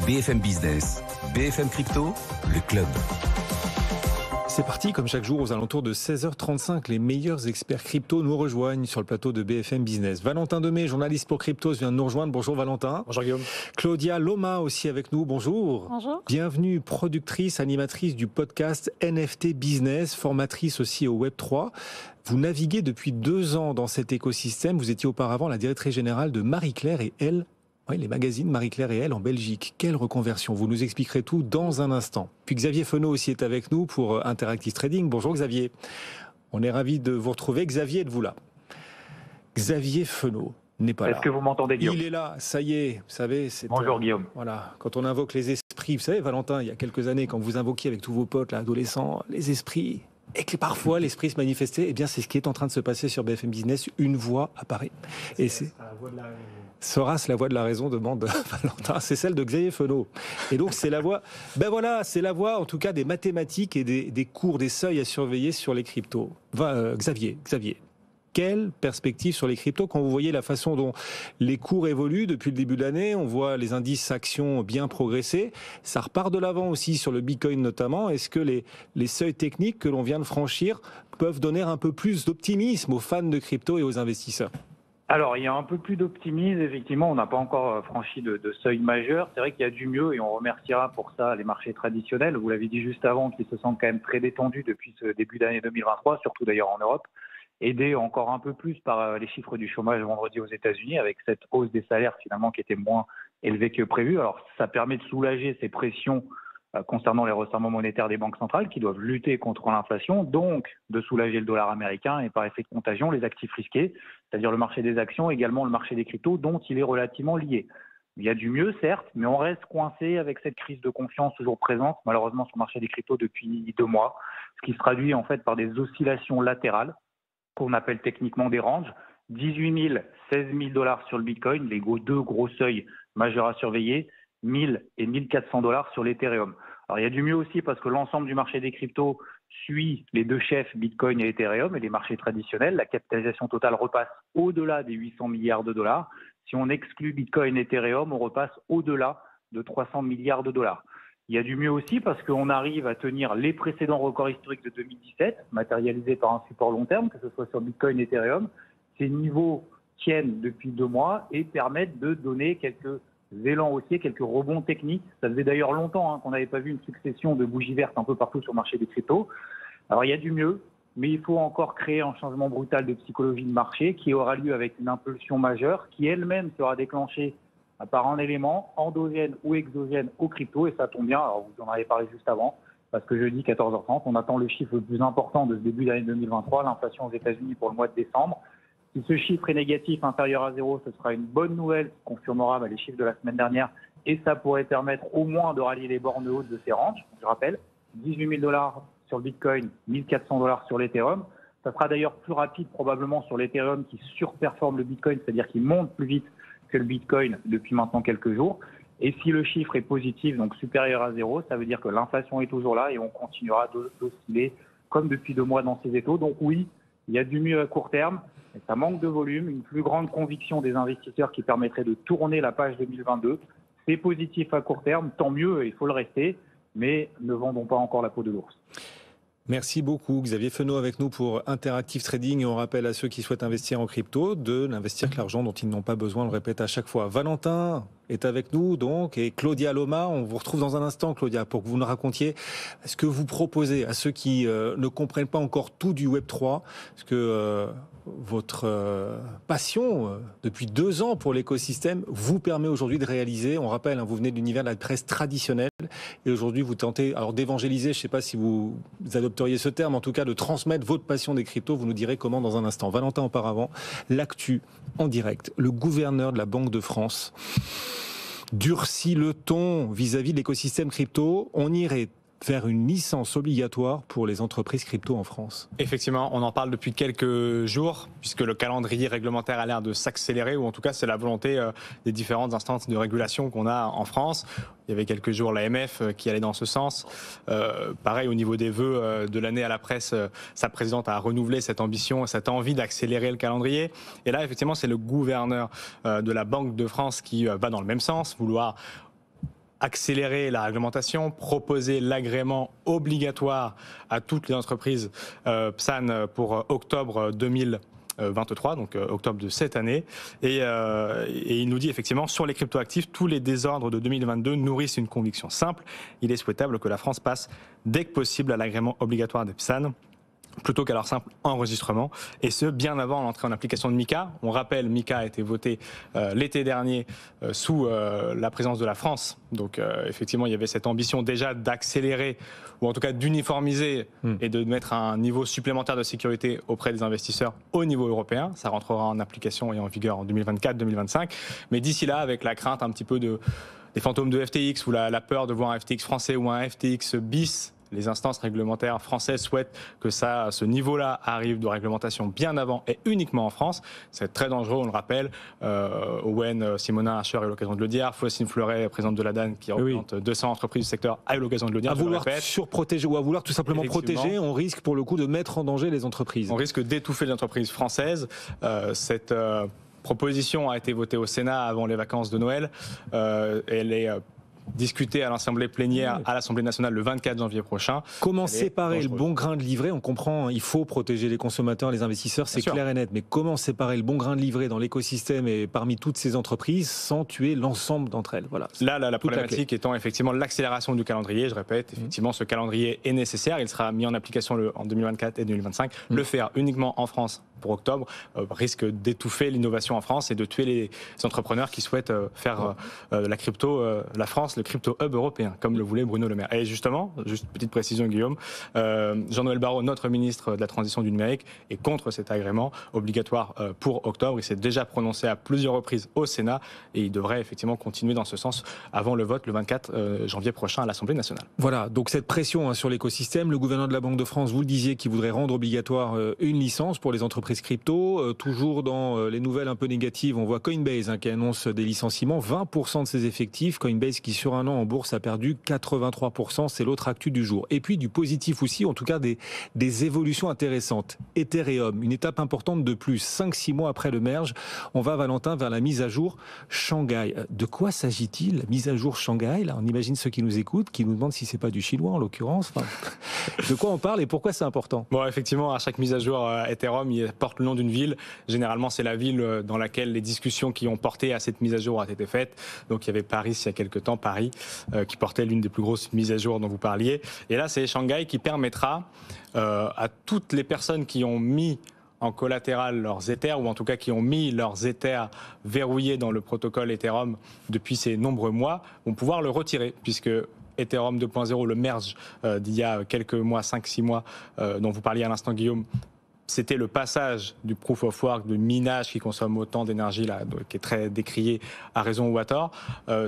BFM Business, BFM Crypto, le club. C'est parti, comme chaque jour, aux alentours de 16h35, les meilleurs experts crypto nous rejoignent sur le plateau de BFM Business. Valentin Demey, journaliste pour Cryptos, vient de nous rejoindre. Bonjour Valentin. Bonjour Guillaume. Claudia Loma aussi avec nous. Bonjour. Bonjour. Bienvenue, productrice, animatrice du podcast NFT Business, formatrice aussi au Web3. Vous naviguez depuis 2 ans dans cet écosystème. Vous étiez auparavant la directrice générale de Marie-Claire et Elle. Oui, les magazines Marie-Claire et Elle en Belgique. Quelle reconversion! Vous nous expliquerez tout dans un instant. Puis Xavier Fenot aussi est avec nous pour Interactive Trading. Bonjour Xavier. On est ravis de vous retrouver. Xavier, êtes-vous là? Xavier Fenot n'est pas là. Est-ce que vous m'entendez, Guillaume? Il est là, ça y est. Vous savez, c'est Bonjour Guillaume. Voilà, quand on invoque les esprits, vous savez Valentin, il y a quelques années, quand vous invoquiez avec tous vos potes, là, adolescents, les esprits, et que parfois l'esprit se manifestait, eh bien c'est ce qui est en train de se passer sur BFM Business. Une voix apparaît. Et c'est sera-ce la voix de la raison, demande Valentin. C'est celle de Xavier Fenot. Et donc c'est la voix, ben voilà, c'est la voix en tout cas des mathématiques et des cours, des seuils à surveiller sur les cryptos. Xavier, quelle perspective sur les cryptos quand vous voyez la façon dont les cours évoluent depuis le début de l'année? On voit les indices actions bien progresser. Ça repart de l'avant aussi sur le Bitcoin notamment. Est-ce que les seuils techniques que l'on vient de franchir peuvent donner un peu plus d'optimisme aux fans de crypto et aux investisseurs? Alors, il y a un peu plus d'optimisme. Effectivement, on n'a pas encore franchi de seuil majeur. C'est vrai qu'il y a du mieux et on remerciera pour ça les marchés traditionnels. Vous l'avez dit juste avant, qui se sentent quand même très détendus depuis ce début d'année 2023, surtout d'ailleurs en Europe. Aidé encore un peu plus par les chiffres du chômage vendredi aux États-Unis, avec cette hausse des salaires finalement qui était moins élevée que prévu. Alors, ça permet de soulager ces pressions concernant les resserrements monétaires des banques centrales qui doivent lutter contre l'inflation, donc de soulager le dollar américain et par effet de contagion les actifs risqués, c'est-à-dire le marché des actions, également le marché des cryptos, dont il est relativement lié. Il y a du mieux, certes, mais on reste coincé avec cette crise de confiance toujours présente, malheureusement sur le marché des cryptos depuis 2 mois, ce qui se traduit en fait par des oscillations latérales qu'on appelle techniquement des ranges, 18 000, 16 000 dollars sur le Bitcoin, les 2 gros seuils majeurs à surveiller, 1000 et 1400 dollars sur l'Ethereum. Alors il y a du mieux aussi parce que l'ensemble du marché des cryptos suit les 2 chefs Bitcoin et Ethereum et les marchés traditionnels. La capitalisation totale repasse au-delà des 800 milliards de dollars. Si on exclut Bitcoin et Ethereum, on repasse au-delà de 300 milliards de dollars. Il y a du mieux aussi parce qu'on arrive à tenir les précédents records historiques de 2017, matérialisés par un support long terme, que ce soit sur Bitcoin et Ethereum. Ces niveaux tiennent depuis 2 mois et permettent de donner quelques élans haussiers, quelques rebonds techniques. Ça faisait d'ailleurs longtemps qu'on n'avait pas vu une succession de bougies vertes un peu partout sur le marché des cryptos. Alors il y a du mieux, mais il faut encore créer un changement brutal de psychologie de marché qui aura lieu avec une impulsion majeure qui elle-même sera déclenchée par un élément endogène ou exogène aux cryptos, et ça tombe bien, alors vous en avez parlé juste avant, parce que jeudi 14h30, on attend le chiffre le plus important de ce début d'année 2023, l'inflation aux États-Unis pour le mois de décembre. Si ce chiffre est négatif, inférieur à 0, ce sera une bonne nouvelle, qui confirmera les chiffres de la semaine dernière, et ça pourrait permettre au moins de rallier les bornes hautes de ces ranges. Je rappelle, 18 000 dollars sur le Bitcoin, 1400 dollars sur l'Ethereum. Ça sera d'ailleurs plus rapide probablement sur l'Ethereum qui surperforme le Bitcoin, c'est-à-dire qui monte plus vite que le Bitcoin depuis maintenant quelques jours. Et si le chiffre est positif, donc supérieur à 0, ça veut dire que l'inflation est toujours là et on continuera d'osciller comme depuis 2 mois dans ces étaux. Donc oui, il y a du mieux à court terme, mais ça manque de volume, une plus grande conviction des investisseurs qui permettrait de tourner la page 2022. C'est positif à court terme, tant mieux, il faut le rester, mais ne vendons pas encore la peau de l'ours. Merci beaucoup Xavier Fenot avec nous pour Interactive Trading, et on rappelle à ceux qui souhaitent investir en crypto de n'investir que l'argent dont ils n'ont pas besoin, on le répète à chaque fois. Valentin est avec nous donc, et Claudia Loma, on vous retrouve dans un instant Claudia pour que vous nous racontiez ce que vous proposez à ceux qui ne comprennent pas encore tout du Web3, ce que votre passion depuis 2 ans pour l'écosystème vous permet aujourd'hui de réaliser. On rappelle, vous venez de l'univers de la presse traditionnelle et aujourd'hui vous tentez alors d'évangéliser, je ne sais pas si vous adopteriez ce terme, en tout cas de transmettre votre passion des cryptos. Vous nous direz comment dans un instant. Valentin, auparavant, l'actu en direct. Le gouverneur de la Banque de France durcit le ton vis-à-vis de l'écosystème crypto. On irait vers une licence obligatoire pour les entreprises crypto en France. Effectivement, on en parle depuis quelques jours, puisque le calendrier réglementaire a l'air de s'accélérer, ou en tout cas c'est la volonté des différentes instances de régulation qu'on a en France. Il y avait quelques jours l'AMF qui allait dans ce sens. Pareil, au niveau des vœux de l'année à la presse, sa présidente a renouvelé cette ambition, cette envie d'accélérer le calendrier. Et là, effectivement, c'est le gouverneur de la Banque de France qui va dans le même sens, vouloir accélérer la réglementation, proposer l'agrément obligatoire à toutes les entreprises PSAN pour octobre 2023, donc octobre de cette année. Et il nous dit effectivement, sur les cryptoactifs, tous les désordres de 2022 nourrissent une conviction simple. Il est souhaitable que la France passe dès que possible à l'agrément obligatoire des PSAN, plutôt qu'à leur simple enregistrement, et ce, bien avant l'entrée en application de MiCA. On rappelle, MiCA a été voté l'été dernier sous la présence de la France. Donc effectivement, il y avait cette ambition déjà d'accélérer, ou en tout cas d'uniformiser et de mettre un niveau supplémentaire de sécurité auprès des investisseurs au niveau européen. Ça rentrera en application et en vigueur en 2024-2025. Mais d'ici là, avec la crainte un petit peu des fantômes de FTX, ou la peur de voir un FTX français ou un FTX bis, les instances réglementaires françaises souhaitent que ce niveau-là arrive de réglementation bien avant et uniquement en France. C'est très dangereux, on le rappelle. Owen, Simonin, Asher a eu l'occasion de le dire. Faustine Fleuret, présidente de l'ADAN, qui représente 200 entreprises du secteur, a eu l'occasion de le dire. À vouloir surprotéger ou à vouloir tout simplement protéger, on risque pour le coup de mettre en danger les entreprises. On risque d'étouffer les entreprises françaises. Cette proposition a été votée au Sénat avant les vacances de Noël. Elle est discuté à l'Assemblée plénière à l'Assemblée nationale le 24 janvier prochain. Comment séparer le bon grain de livret? On comprend, il faut protéger les consommateurs, les investisseurs, c'est clair et net. Mais comment séparer le bon grain de livret dans l'écosystème et parmi toutes ces entreprises sans tuer l'ensemble d'entre elles? Voilà. Là, la problématique étant effectivement l'accélération du calendrier. Je répète, effectivement, ce calendrier est nécessaire. Il sera mis en application en 2024 et 2025. Le faire uniquement en France pour octobre risque d'étouffer l'innovation en France et de tuer les entrepreneurs qui souhaitent faire la crypto, la France, le crypto hub européen, comme le voulait Bruno Le Maire. Et justement, juste petite précision, Guillaume, Jean-Noël Barrot, notre ministre de la Transition du numérique, est contre cet agrément obligatoire pour octobre. Il s'est déjà prononcé à plusieurs reprises au Sénat et il devrait effectivement continuer dans ce sens avant le vote le 24 janvier prochain à l'Assemblée nationale. Voilà, donc cette pression sur l'écosystème, le gouverneur de la Banque de France, vous le disiez, qui voudrait rendre obligatoire une licence pour les entreprises crypto. Toujours dans les nouvelles un peu négatives, on voit Coinbase qui annonce des licenciements, 20% de ses effectifs. Coinbase qui sur un an en bourse a perdu 83%, c'est l'autre actu du jour. Et puis du positif aussi, en tout cas des évolutions intéressantes. Ethereum, une étape importante de plus, 5-6 mois après le merge, on va, Valentin, vers la mise à jour Shanghai. De quoi s'agit-il, la mise à jour Shanghai? Là, on imagine ceux qui nous écoutent, qui nous demandent si c'est pas du chinois en l'occurrence. Enfin, de quoi on parle et pourquoi c'est important? Bon, effectivement, à chaque mise à jour Ethereum, il porte le nom d'une ville. Généralement, c'est la ville dans laquelle les discussions qui ont porté à cette mise à jour ont été faites. Donc, il y avait Paris il y a quelques temps, Paris, qui portait l'une des plus grosses mises à jour dont vous parliez. Et là, c'est Shanghai qui permettra à toutes les personnes qui ont mis en collatéral leurs Ethers, ou en tout cas qui ont mis leurs Ethers verrouillés dans le protocole Ethereum depuis ces nombreux mois, vont pouvoir le retirer, puisque Ethereum 2.0, le merge d'il y a quelques mois, 5-6 mois, dont vous parliez à l'instant, Guillaume, c'était le passage du proof of work, de minage qui consomme autant d'énergie, là, qui est très décrié à raison ou à tort,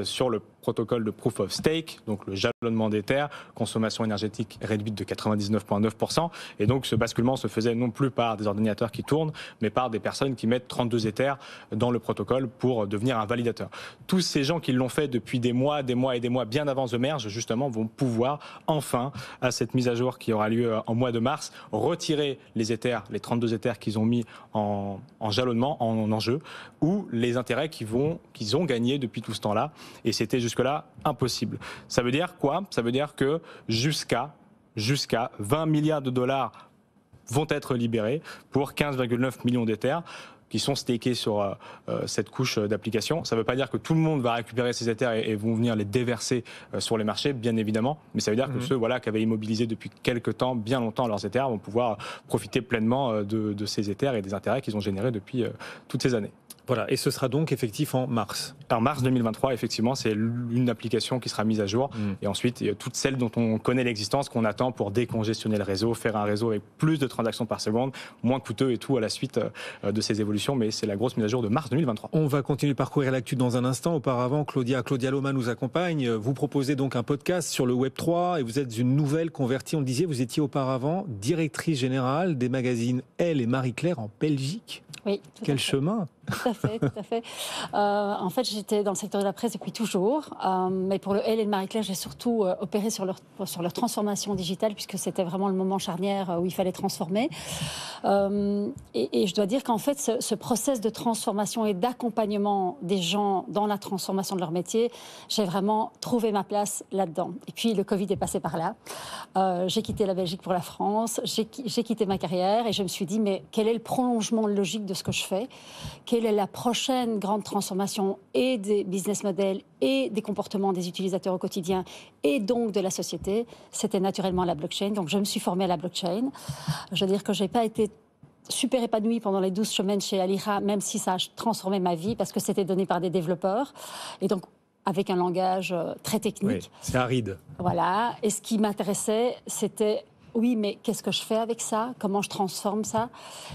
sur le protocole de proof of stake, donc le jalonnement des terres, consommation énergétique réduite de 99,9%. Et donc ce basculement se faisait non plus par des ordinateurs qui tournent, mais par des personnes qui mettent 32 Ethers dans le protocole pour devenir un validateur. Tous ces gens qui l'ont fait depuis des mois et des mois, bien avant The Merge, justement, vont pouvoir enfin, à cette mise à jour qui aura lieu en mois de mars, retirer les Ethers, les 32 Ethers qu'ils ont mis en jalonnement, en jeu, ou les intérêts qu'ils ont gagnés depuis tout ce temps-là. Et c'était jusque-là impossible. Ça veut dire quoi? Ça veut dire que jusqu'à 20 milliards de dollars vont être libérés pour 15,9 millions d'Ethers qui sont stakés sur cette couche d'application. Ça ne veut pas dire que tout le monde va récupérer ces Ethers et vont venir les déverser sur les marchés, bien évidemment, mais ça veut dire que ceux qui avaient immobilisé depuis quelques temps, bien longtemps, leurs Ethers vont pouvoir profiter pleinement de ces Ethers et des intérêts qu'ils ont générés depuis toutes ces années. Voilà, et ce sera donc effectif en mars. En mars 2023, effectivement, c'est une application qui sera mise à jour. Et ensuite, il y a toutes celles dont on connaît l'existence, qu'on attend pour décongestionner le réseau, faire un réseau avec plus de transactions par seconde, moins coûteux et tout à la suite de ces évolutions. Mais c'est la grosse mise à jour de mars 2023. On va continuer de parcourir l'actu dans un instant. Auparavant, Claudia Loma nous accompagne. Vous proposez donc un podcast sur le Web3 et vous êtes une nouvelle convertie. On le disait, vous étiez auparavant directrice générale des magazines Elle et Marie-Claire en Belgique. Oui. Quel chemin! Tout à fait, tout à fait. En fait, j'étais dans le secteur de la presse depuis toujours, mais pour le Elle et le Marie-Claire, j'ai surtout opéré sur leur transformation digitale, puisque c'était vraiment le moment charnière où il fallait transformer. Et je dois dire qu'en fait, ce process de transformation et d'accompagnement des gens dans la transformation de leur métier, j'ai vraiment trouvé ma place là-dedans. Et puis, le Covid est passé par là. J'ai quitté la Belgique pour la France, j'ai quitté ma carrière et je me suis dit, mais quel est le prolongement logique de ce que je fais ? Quelle est la prochaine grande transformation et des business models et des comportements des utilisateurs au quotidien et donc de la société? C'était naturellement la blockchain. Donc, je me suis formée à la blockchain. Je veux dire que je n'ai pas été super épanouie pendant les 12 semaines chez Alira, même si ça a transformé ma vie parce que c'était donné par des développeurs. Et donc, avec un langage très technique. Oui, c'est aride. Voilà. Et ce qui m'intéressait, c'était... Oui, mais qu'est-ce que je fais avec ça ? Comment je transforme ça ?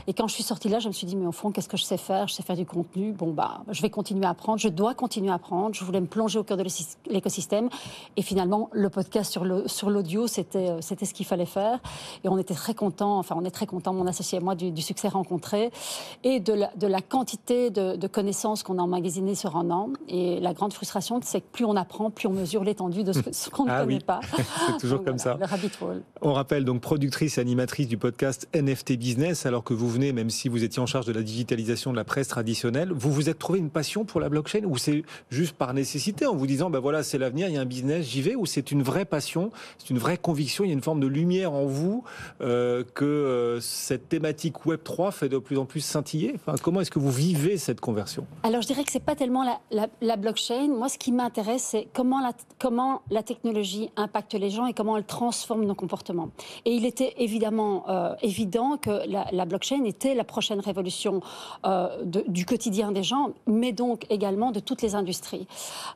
Et quand je suis sortie là, je me suis dit, mais au fond, qu'est-ce que je sais faire ? Je sais faire du contenu. Bon, je vais continuer à apprendre. Je dois continuer à apprendre. Je voulais me plonger au cœur de l'écosystème. Et finalement, le podcast sur l'audio, c'était ce qu'il fallait faire. Et on était très contents, on est très contents, mon associé et moi, du succès rencontré et de la quantité de connaissances qu'on a emmagasinées sur un an. Et la grande frustration, c'est que plus on apprend, plus on mesure l'étendue de ce qu'on ne connaît pas. C'est toujours donc, comme ça. Le rabbit hole. On rappelle donc productrice et animatrice du podcast NFT Business, alors que vous venez, même si vous étiez en charge de la digitalisation de la presse traditionnelle, vous vous êtes trouvé une passion pour la blockchain ou c'est juste par nécessité en vous disant, voilà, c'est l'avenir, il y a un business, j'y vais, ou c'est une vraie passion, c'est une vraie conviction, il y a une forme de lumière en vous que cette thématique Web3 fait de plus en plus scintiller. Enfin, comment est-ce que vous vivez cette conversion ? Alors je dirais que c'est pas tellement la blockchain. Moi, ce qui m'intéresse, c'est comment la technologie impacte les gens et comment elle transforme nos comportements. Et il était évidemment évident que la blockchain était la prochaine révolution du quotidien des gens, mais donc également de toutes les industries.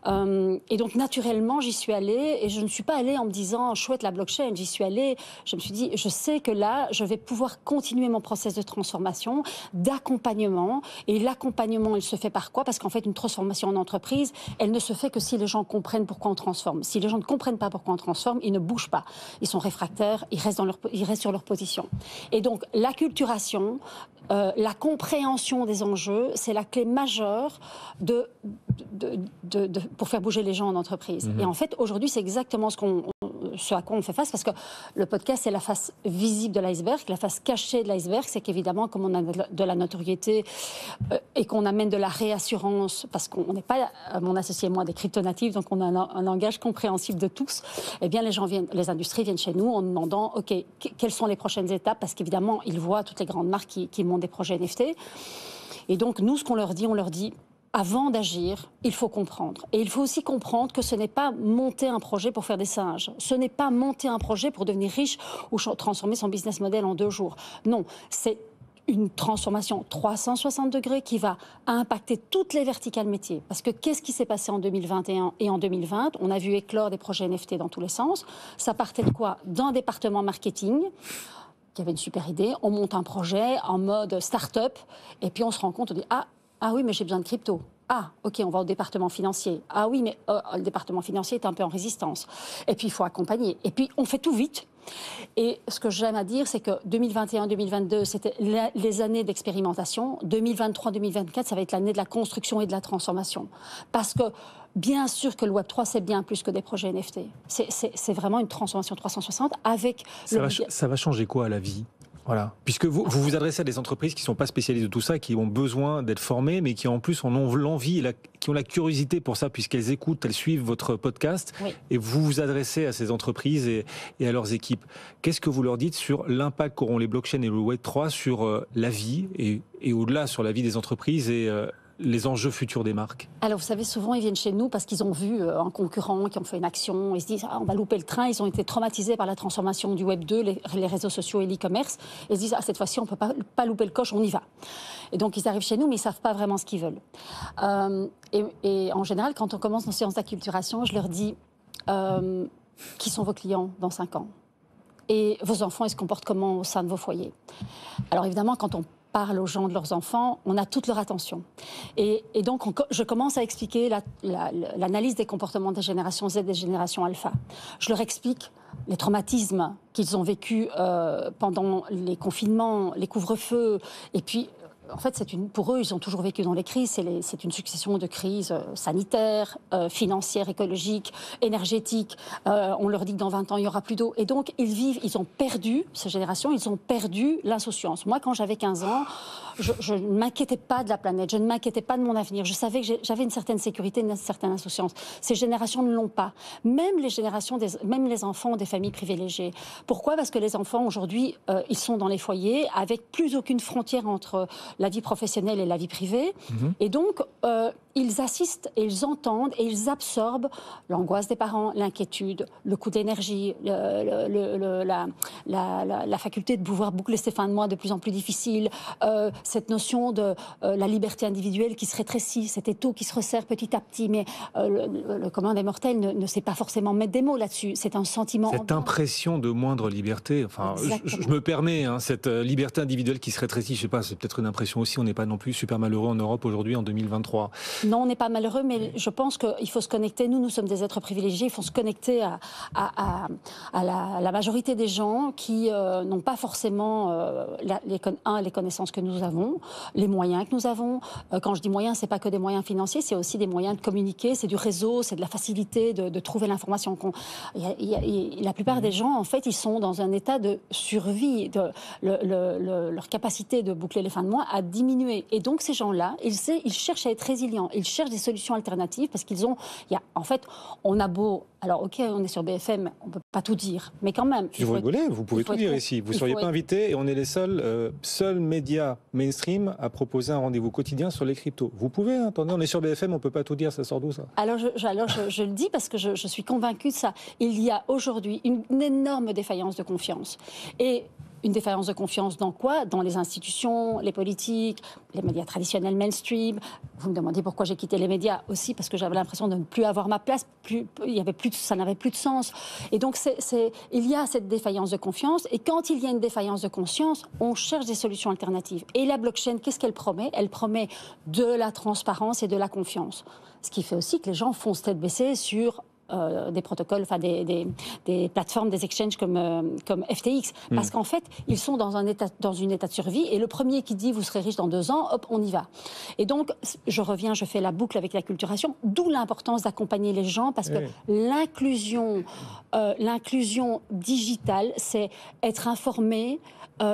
Et donc naturellement, j'y suis allée et je ne suis pas allée en me disant chouette la blockchain. J'y suis allée, je me suis dit, je sais que là, je vais pouvoir continuer mon process de transformation, d'accompagnement. Et l'accompagnement, il se fait par quoi ? Parce qu'en fait, une transformation en entreprise, elle ne se fait que si les gens comprennent pourquoi on transforme. Si les gens ne comprennent pas pourquoi on transforme, ils ne bougent pas. Ils sont réfractaires, ils restent sur leur position. Et donc, l'acculturation, la compréhension des enjeux, c'est la clé majeure pour faire bouger les gens en entreprise. Et en fait, aujourd'hui, c'est exactement ce à quoi on fait face, parce que le podcast, c'est la face visible de l'iceberg. La face cachée de l'iceberg, c'est qu'évidemment, comme on a de la notoriété et qu'on amène de la réassurance, parce qu'on n'est pas, mon associé et moi, des cryptonatifs, donc on a un langage compréhensible de tous, eh bien, les industries viennent chez nous en nous demandant, OK, quelles sont les prochaines étapes ? Parce qu'évidemment, ils voient toutes les grandes marques qui montent des projets NFT. Et donc, nous, ce qu'on leur dit, avant d'agir, il faut comprendre. Et il faut aussi comprendre que ce n'est pas monter un projet pour faire des singes. Ce n'est pas monter un projet pour devenir riche ou transformer son business model en 2 jours. Non, c'est une transformation 360 degrés qui va impacter toutes les verticales métiers. Parce que qu'est-ce qui s'est passé en 2021 et en 2020 ? On a vu éclore des projets NFT dans tous les sens. Ça partait de quoi ? D'un département marketing qui avait une super idée. On monte un projet en mode start-up et puis on se rend compte, on dit ah oui, mais j'ai besoin de crypto. Ah, ok, on va au département financier. Ah oui, mais le département financier est un peu en résistance. Et puis, il faut accompagner. Et puis, on fait tout vite. Et ce que j'aime à dire, c'est que 2021-2022, c'était les années d'expérimentation. 2023-2024, ça va être l'année de la construction et de la transformation. Parce que, bien sûr que le Web3, c'est bien plus que des projets NFT. C'est vraiment une transformation 360 avec... Ça va changer quoi à la vie ? Voilà. Puisque vous vous adressez à des entreprises qui ne sont pas spécialisées de tout ça, qui ont besoin d'être formées, mais qui en plus en ont l'envie, qui ont la curiosité pour ça, puisqu'elles écoutent, elles suivent votre podcast, oui. Et vous vous adressez à ces entreprises et à leurs équipes. Qu'est-ce que vous leur dites sur l'impact qu'auront les blockchains et le Web3 sur la vie et au-delà sur la vie des entreprises et les enjeux futurs des marques? Alors, vous savez, souvent, ils viennent chez nous parce qu'ils ont vu un concurrent qui ont fait une action. Ils se disent, on va louper le train. Ils ont été traumatisés par la transformation du Web 2, les réseaux sociaux et l'e-commerce. Ils se disent, cette fois-ci, on ne peut pas louper le coche, on y va. Et donc, ils arrivent chez nous, mais ils ne savent pas vraiment ce qu'ils veulent. Et en général, quand on commence nos séances d'acculturation, je leur dis, qui sont vos clients dans 5 ans ? Et vos enfants, ils se comportent comment au sein de vos foyers ? Alors, évidemment, quand on parle aux gens de leurs enfants, on a toute leur attention. Et donc, je commence à expliquer l'analyse des comportements des générations Z et des générations alpha. Je leur explique les traumatismes qu'ils ont vécus pendant les confinements, les couvre-feux, et puis en fait, pour eux, ils ont toujours vécu dans les crises. C'est une succession de crises sanitaires, financières, écologiques, énergétiques. On leur dit que dans 20 ans, il n'y aura plus d'eau. Et donc, ils ont perdu, ces générations, ils ont perdu l'insouciance. Moi, quand j'avais 15 ans, je ne m'inquiétais pas de la planète, je ne m'inquiétais pas de mon avenir. Je savais que j'avais une certaine sécurité, une certaine insouciance. Ces générations ne l'ont pas. Même les enfants des familles privilégiées. Pourquoi ? Parce que les enfants, aujourd'hui, ils sont dans les foyers avec plus aucune frontière entre la vie professionnelle et la vie privée. Et donc, ils assistent et ils entendent et ils absorbent l'angoisse des parents, l'inquiétude, le coût de l'énergie, la faculté de pouvoir boucler ses fins de mois de plus en plus difficiles, cette notion de la liberté individuelle qui se rétrécit, cet étau qui se resserre petit à petit. Mais le commun des mortels ne sait pas forcément mettre des mots là-dessus. C'est un sentiment... Cette impression de moindre liberté, enfin, je me permets, cette liberté individuelle qui se rétrécit, je sais pas, c'est peut-être une impression aussi, on n'est pas non plus super malheureux en Europe aujourd'hui, en 2023. Non, on n'est pas malheureux, mais je pense qu'il faut se connecter. Nous sommes des êtres privilégiés. Il faut se connecter à la majorité des gens qui n'ont pas forcément les connaissances que nous avons, les moyens que nous avons. Quand je dis moyens, c'est pas que des moyens financiers, c'est aussi des moyens de communiquer, c'est du réseau, c'est de la facilité de trouver l'information. La plupart des gens, en fait, ils sont dans un état de survie. Leur capacité de boucler les fins de mois a diminué. Et donc, ces gens-là, ils cherchent à être résilients. Ils cherchent des solutions alternatives parce qu'ils ont... en fait, on a beau... Alors, OK, on est sur BFM, on ne peut pas tout dire, mais quand même... Vous rigolez, vous pouvez tout dire ici. Vous ne seriez pas invité et on est les seuls médias mainstream à proposer un rendez-vous quotidien sur les cryptos. Vous pouvez, attendez, on est sur BFM, on ne peut pas tout dire, ça sort d'où ça ? Alors, je le dis parce que je suis convaincue de ça. Il y a aujourd'hui une énorme défaillance de confiance. Et une défaillance de confiance dans quoi ? Dans les institutions, les politiques, les médias traditionnels mainstream. Vous me demandez pourquoi j'ai quitté les médias aussi, parce que j'avais l'impression de ne plus avoir ma place, ça n'avait plus de sens. Et donc, il y a cette défaillance de confiance. Et quand il y a une défaillance de confiance, on cherche des solutions alternatives. Et la blockchain, qu'est-ce qu'elle promet ? Elle promet de la transparence et de la confiance. Ce qui fait aussi que les gens foncent tête baissée sur... des protocoles, enfin des plateformes, des exchanges comme FTX, parce qu'en fait, ils sont dans un état de survie, et le premier qui dit vous serez riche dans 2 ans, hop, on y va. Et donc, je fais la boucle avec l'acculturation, d'où l'importance d'accompagner les gens, parce que l'inclusion digitale, c'est être informé,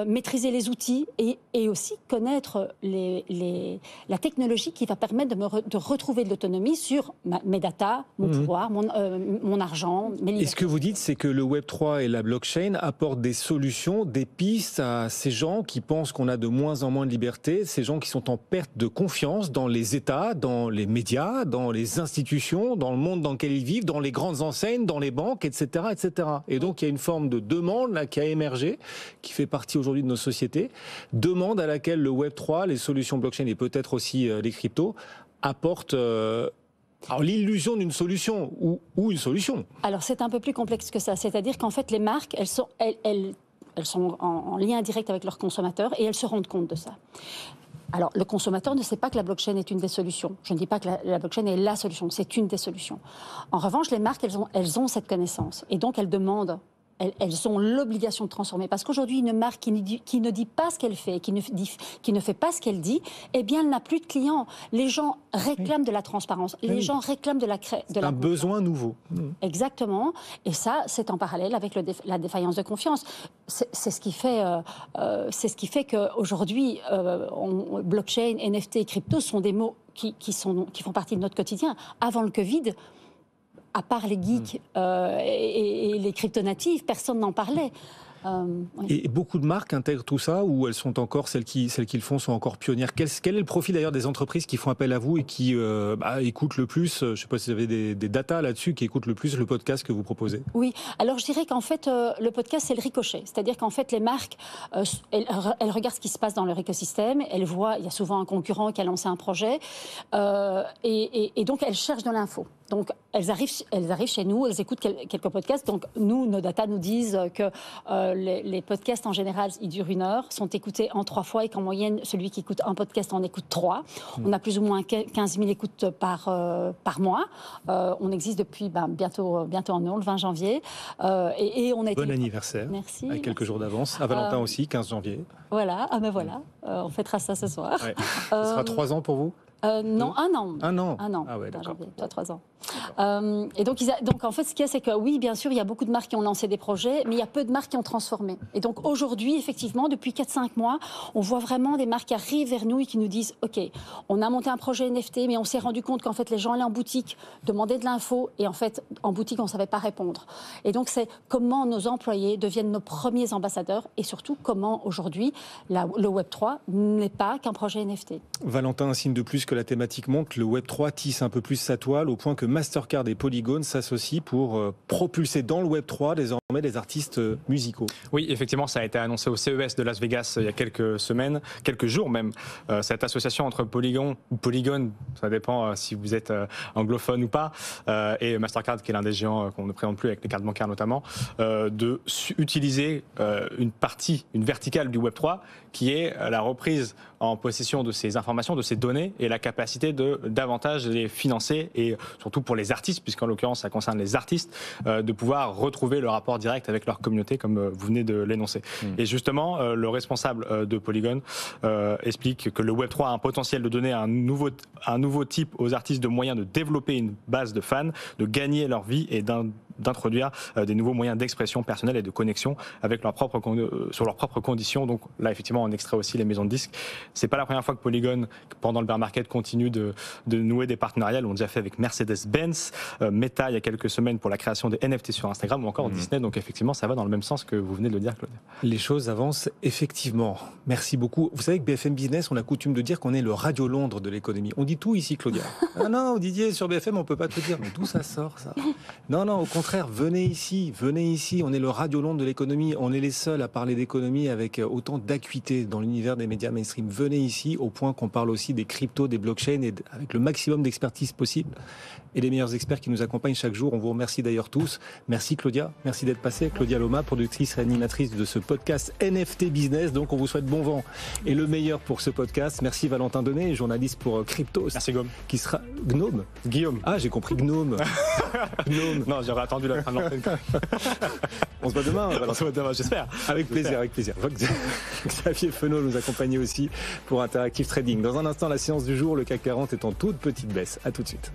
maîtriser les outils et aussi connaître la technologie qui va permettre de retrouver de l'autonomie sur mes datas, mon pouvoir, mon argent, mes libertés. Et ce que vous dites, c'est que le Web3 et la blockchain apportent des solutions, des pistes à ces gens qui pensent qu'on a de moins en moins de liberté, ces gens qui sont en perte de confiance dans les États, dans les médias, dans les institutions, dans le monde dans lequel ils vivent, dans les grandes enseignes, dans les banques, etc., etc. Et donc, il y a une forme de demande là, qui a émergé, qui fait partie aujourd'hui de nos sociétés, demande à laquelle le Web3, les solutions blockchain et peut-être aussi les cryptos apportent l'illusion d'une solution ou une solution. Alors c'est un peu plus complexe que ça, c'est-à-dire qu'en fait les marques, elles sont en lien direct avec leurs consommateurs et elles se rendent compte de ça. Alors, le consommateur ne sait pas que la blockchain est une des solutions. Je ne dis pas que la blockchain est la solution, c'est une des solutions. En revanche, les marques, elles ont cette connaissance et donc elles demandent. Elles ont l'obligation de transformer. Parce qu'aujourd'hui, une marque qui ne dit pas ce qu'elle fait, qui ne fait pas ce qu'elle dit, eh bien, elle n'a plus de clients. Les gens réclament de la transparence. Les gens réclament de la un besoin nouveau. Exactement. Et ça, c'est en parallèle avec la défaillance de confiance. C'est ce qui fait qu'aujourd'hui, blockchain, NFT et crypto sont des mots qui font partie de notre quotidien. Avant le Covid, à part les geeks et les cryptonatifs, personne n'en parlait. Oui. Et beaucoup de marques intègrent tout ça, ou elles sont encore, celles qui le font sont encore pionnières. Quel est le profil d'ailleurs des entreprises qui font appel à vous et qui écoutent le plus, je ne sais pas si vous avez des datas là-dessus, qui écoutent le plus le podcast que vous proposez? Oui, alors je dirais qu'en fait, le podcast, c'est le ricochet. C'est-à-dire qu'en fait, les marques, elles regardent ce qui se passe dans leur écosystème, elles voient, il y a souvent un concurrent qui a lancé un projet, et donc elles cherchent de l'info. Donc, elles arrivent chez nous, elles écoutent quelques podcasts. Donc, nous, nos data nous disent que les podcasts, en général, ils durent 1 heure, sont écoutés en 3 fois et qu'en moyenne, celui qui écoute un podcast en écoute 3. On a plus ou moins 15 000 écoutes par mois. On existe depuis bientôt en le 20 janvier. Et on a été... Bon anniversaire. Merci. Avec quelques jours d'avance. À Valentin aussi, 15 janvier. Voilà, on fêtera ça ce soir. Ouais. Ce sera 3 ans pour vous ? Non, 1 an. 1 an. 1 an. Ah ouais, d'accord. Toi, 3 ans. Et donc, en fait, ce qu'il y a, c'est que oui, bien sûr, il y a beaucoup de marques qui ont lancé des projets, mais il y a peu de marques qui ont transformé. Et donc, aujourd'hui, effectivement, depuis 4-5 mois, on voit vraiment des marques qui arrivent vers nous et qui nous disent, OK, on a monté un projet NFT, mais on s'est rendu compte qu'en fait, les gens allaient en boutique, demandaient de l'info, et en fait, en boutique, on ne savait pas répondre. Et donc, c'est comment nos employés deviennent nos premiers ambassadeurs, et surtout, comment aujourd'hui, le Web3 n'est pas qu'un projet NFT. Valentin, un signe de plus que la thématique monte, le Web3 tisse un peu plus sa toile, au point que Mastercard et Polygon s'associent pour propulser dans le Web3 désormais des artistes musicaux. Oui, effectivement, ça a été annoncé au CES de Las Vegas il y a quelques semaines, quelques jours même. Cette association entre Polygon, ça dépend si vous êtes anglophone ou pas, et Mastercard, qui est l'un des géants qu'on ne présente plus avec les cartes bancaires notamment, d'utiliser une verticale du Web3 qui est la reprise en possession de ces informations, de ces données et la capacité de davantage les financer et surtout pour les artistes, puisqu'en l'occurrence ça concerne les artistes, de pouvoir retrouver le rapport direct avec leur communauté comme vous venez de l'énoncer. Et justement, le responsable de Polygon explique que le Web3 a un potentiel de donner un nouveau type aux artistes de moyens de développer une base de fans, de gagner leur vie et d'introduire des nouveaux moyens d'expression personnelle et de connexion avec sur leurs propres conditions. Donc là, effectivement, on extrait aussi les maisons de disques. C'est pas la première fois que Polygon, pendant le bear market, continue de nouer des partenariats. Ils l'ont déjà fait avec Mercedes-Benz, Meta il y a quelques semaines pour la création des NFT sur Instagram ou encore Disney. Donc effectivement, ça va dans le même sens que vous venez de le dire, Claude. Les choses avancent effectivement. Merci beaucoup. Vous savez que BFM Business, on a coutume de dire qu'on est le Radio Londres de l'économie. On dit tout ici, Claudia. Ah non, Didier, sur BFM, on peut pas te dire. Mais d'où ça sort, ça? Non, au contraire, venez ici. On est le Radio Londres de l'économie. On est les seuls à parler d'économie avec autant d'acuité dans l'univers des médias mainstream. Venez ici, au point qu'on parle aussi des cryptos, des blockchains, et avec le maximum d'expertise possible. Et les meilleurs experts qui nous accompagnent chaque jour. On vous remercie d'ailleurs tous. Merci Claudia, merci d'être passée. Claudia Loma, productrice et animatrice de ce podcast NFT Business. Donc on vous souhaite bon vent et le meilleur pour ce podcast. Merci Valentin Denet, journaliste pour Cryptos. Merci Guillaume. Qui sera Gnome. Guillaume. Ah, j'ai compris Gnome. Gnome. Non, j'aurais attendu la fin de l'antenne. On se voit demain, Valentin. On se voit demain, j'espère. Avec plaisir. Xavier Fenot nous accompagne aussi pour Interactive Trading. Dans un instant, la séance du jour, le CAC 40 est en toute petite baisse. À tout de suite.